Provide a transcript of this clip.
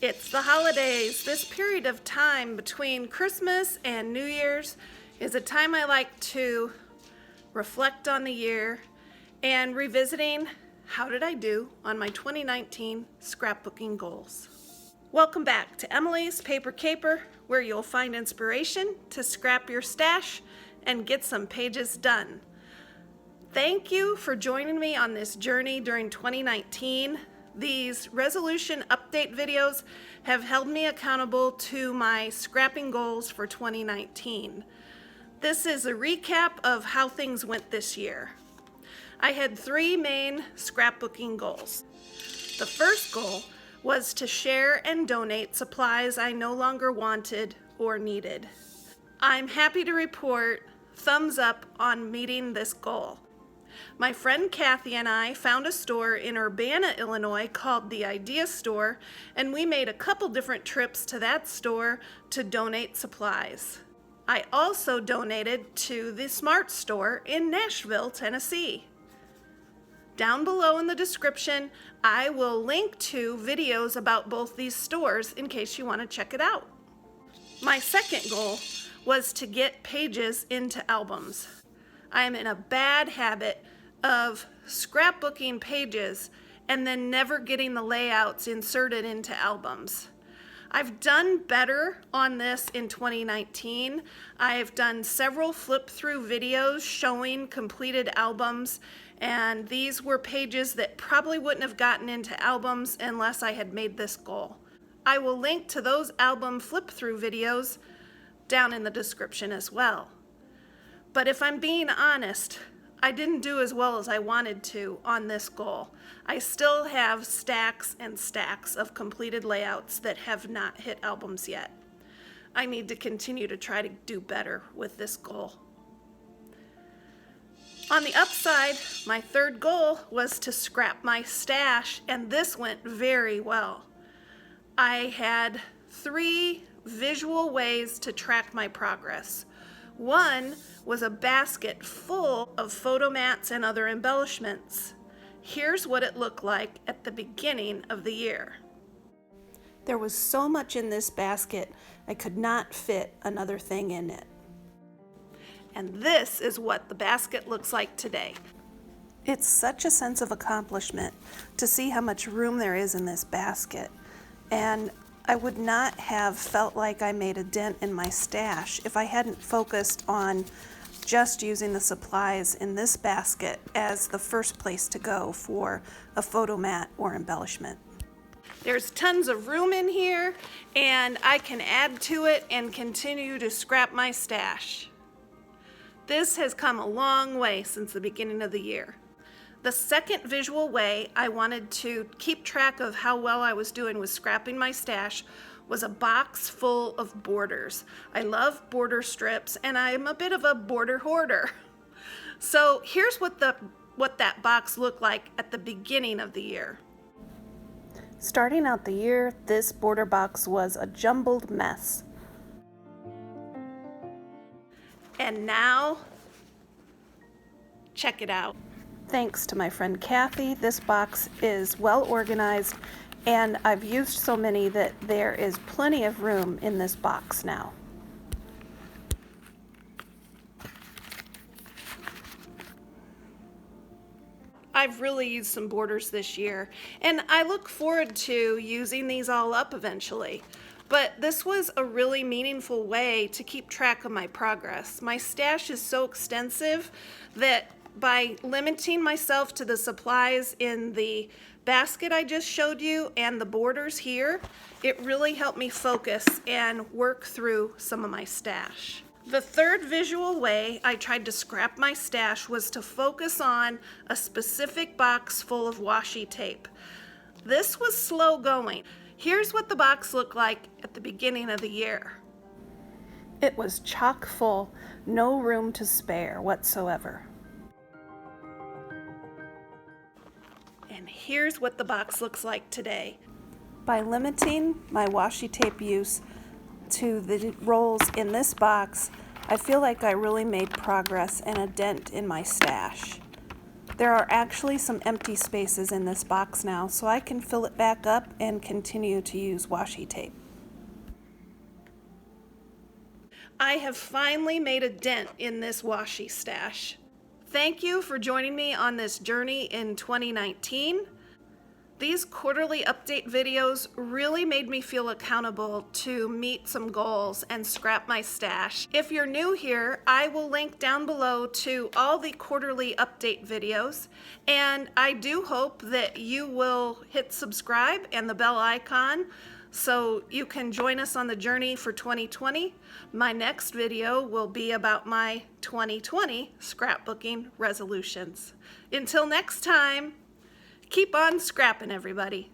It's the holidays. This period of time between Christmas and New Year's is a time I like to reflect on the year and revisiting how did I do on my 2019 scrapbooking goals. Welcome back to Emilee's Paper Caper, where you'll find inspiration to scrap your stash and get some pages done. Thank you for joining me on this journey during 2019. These resolution update videos have held me accountable to my scrapping goals for 2019. This is a recap of how things went this year. I had 3 main scrapbooking goals. The first goal was to share and donate supplies I no longer wanted or needed. I'm happy to report thumbs up on meeting this goal. My friend Kathy and I found a store in Urbana, Illinois called the Idea Store, and we made a couple different trips to that store to donate supplies. I also donated to the Smart Store in Nashville, Tennessee. Down below in the description, I will link to videos about both these stores in case you want to check it out. My second goal was to get pages into albums. I am in a bad habit of scrapbooking pages and then never getting the layouts inserted into albums. I've done better on this in 2019. I've done several flip-through videos showing completed albums, and these were pages that probably wouldn't have gotten into albums unless I had made this goal. I will link to those album flip-through videos down in the description as well. But if I'm being honest, I didn't do as well as I wanted to on this goal. I still have stacks and stacks of completed layouts that have not hit albums yet. I need to continue to try to do better with this goal. On the upside, my third goal was to scrap my stash, and this went very well. I had 3 visual ways to track my progress. One was a basket full of photo mats and other embellishments. Here's what it looked like at the beginning of the year. There was so much in this basket, I could not fit another thing in it. And this is what the basket looks like today. It's such a sense of accomplishment to see how much room there is in this basket. And I would not have felt like I made a dent in my stash if I hadn't focused on just using the supplies in this basket as the first place to go for a photo mat or embellishment. There's tons of room in here, and I can add to it and continue to scrap my stash. This has come a long way since the beginning of the year. The second visual way I wanted to keep track of how well I was doing with scrapping my stash was a box full of borders. I love border strips, and I'm a bit of a border hoarder. So here's what that box looked like at the beginning of the year. Starting out the year, this border box was a jumbled mess. And now, check it out. Thanks to my friend Kathy, this box is well organized, and I've used so many that there is plenty of room in this box now. I've really used some borders this year, and I look forward to using these all up eventually. But this was a really meaningful way to keep track of my progress. My stash is so extensive that by limiting myself to the supplies in the basket I just showed you and the borders here, it really helped me focus and work through some of my stash. The third visual way I tried to scrap my stash was to focus on a specific box full of washi tape. This was slow going. Here's what the box looked like at the beginning of the year. It was chock full, no room to spare whatsoever. And here's what the box looks like today. By limiting my washi tape use to the rolls in this box, I feel like I really made progress and a dent in my stash. There are actually some empty spaces in this box now, so I can fill it back up and continue to use washi tape. I have finally made a dent in this washi stash. Thank you for joining me on this journey in 2019. These quarterly update videos really made me feel accountable to meet some goals and scrap my stash. If you're new here, I will link down below to all the quarterly update videos, and I do hope that you will hit subscribe and the bell icon so you can join us on the journey for 2020. My next video will be about my 2020 scrapbooking resolutions. Until next time, keep on scrapping, everybody.